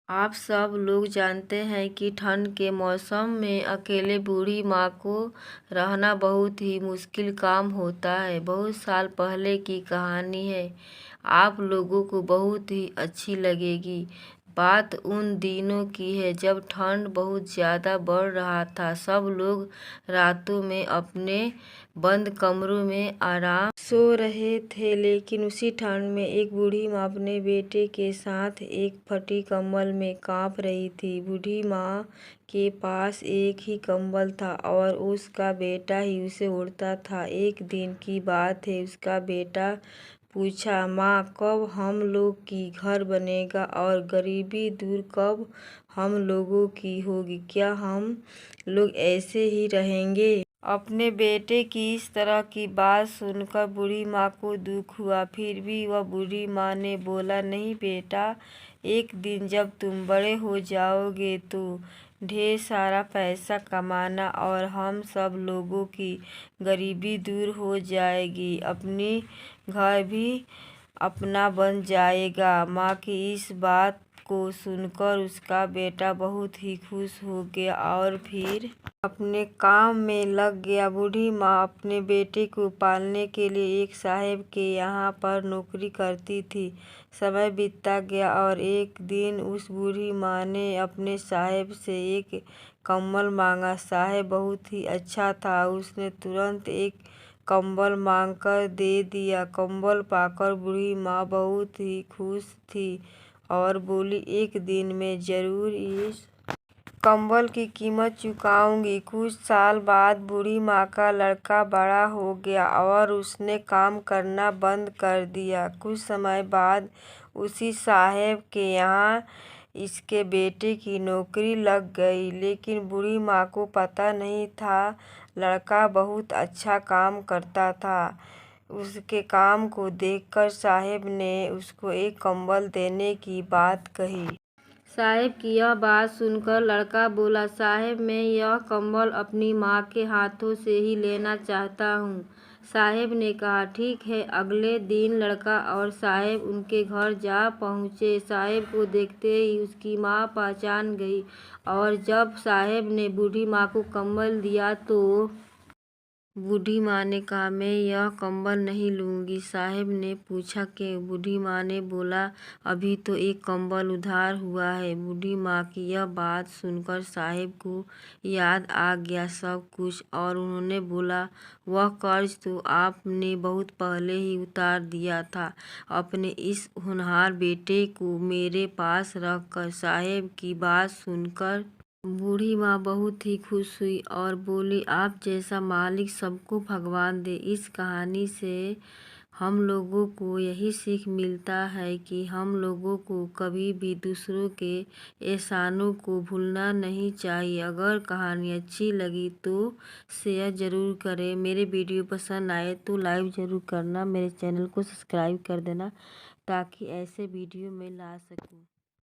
आप सब लोग जानते हैं कि ठंड के मौसम में अकेले बूढ़ी माँ को रहना बहुत ही मुश्किल काम होता है। बहुत साल पहले की कहानी है, आप लोगों को बहुत ही अच्छी लगेगी। बात उन दिनों की है जब ठंड बहुत ज़्यादा बढ़ रहा था। सब लोग रातों में अपने बंद कमरों में आराम सो रहे थे, लेकिन उसी ठंड में एक बूढ़ी माँ अपने बेटे के साथ एक फटी कंबल में कांप रही थी। बूढ़ी माँ के पास एक ही कंबल था और उसका बेटा ही उसे ओढ़ता था। एक दिन की बात है, उसका बेटा पूछा, माँ, कब हम लोग की घर बनेगा और गरीबी दूर कब हम लोगों की होगी? क्या हम लोग ऐसे ही रहेंगे? अपने बेटे की इस तरह की बात सुनकर बूढ़ी माँ को दुख हुआ। फिर भी वह बूढ़ी माँ ने बोला, नहीं बेटा, एक दिन जब तुम बड़े हो जाओगे तो ढेर सारा पैसा कमाना और हम सब लोगों की गरीबी दूर हो जाएगी, अपनी घर भी अपना बन जाएगा। माँ की इस बात को सुनकर उसका बेटा बहुत ही खुश हो गया और फिर अपने काम में लग गया। बूढ़ी माँ अपने बेटे को पालने के लिए एक साहब के यहाँ पर नौकरी करती थी। समय बीतता गया और एक दिन उस बूढ़ी माँ ने अपने साहब से एक कंबल मांगा। साहब बहुत ही अच्छा था, उसने तुरंत एक कंबल मांगकर दे दिया। कंबल पाकर बूढ़ी माँ बहुत ही खुश थी और बोली, एक दिन मैं जरूर इस कंबल की कीमत चुकाऊंगी। कुछ साल बाद बूढ़ी माँ का लड़का बड़ा हो गया और उसने काम करना बंद कर दिया। कुछ समय बाद उसी साहब के यहाँ इसके बेटे की नौकरी लग गई, लेकिन बूढ़ी माँ को पता नहीं था लड़का बहुत अच्छा काम करता था। उसके काम को देखकर साहब ने उसको एक कंबल देने की बात कही। साहब की यह बात सुनकर लड़का बोला, साहब, मैं यह कंबल अपनी माँ के हाथों से ही लेना चाहता हूँ। साहब ने कहा, ठीक है। अगले दिन लड़का और साहब उनके घर जा पहुँचे। साहब को देखते ही उसकी माँ पहचान गई और जब साहब ने बूढ़ी माँ को कंबल दिया तो बूढ़ी माँ ने कहा, मैं यह कंबल नहीं लूँगी। साहब ने पूछा, क्यों? बूढ़ी माँ ने बोला, अभी तो एक कंबल उधार हुआ है। बूढ़ी माँ की यह बात सुनकर साहब को याद आ गया सब कुछ और उन्होंने बोला, वह कर्ज तो आपने बहुत पहले ही उतार दिया था। अपने इस होनहार बेटे को मेरे पास रखकर। साहब की बात सुनकर बूढ़ी माँ बहुत ही खुश हुई और बोली, आप जैसा मालिक सबको भगवान दे। इस कहानी से हम लोगों को यही सीख मिलता है कि हम लोगों को कभी भी दूसरों के एहसानों को भूलना नहीं चाहिए। अगर कहानी अच्छी लगी तो शेयर ज़रूर करें। मेरे वीडियो पसंद आए तो लाइक ज़रूर करना। मेरे चैनल को सब्सक्राइब कर देना ताकि ऐसे वीडियो मैं ला सकूं।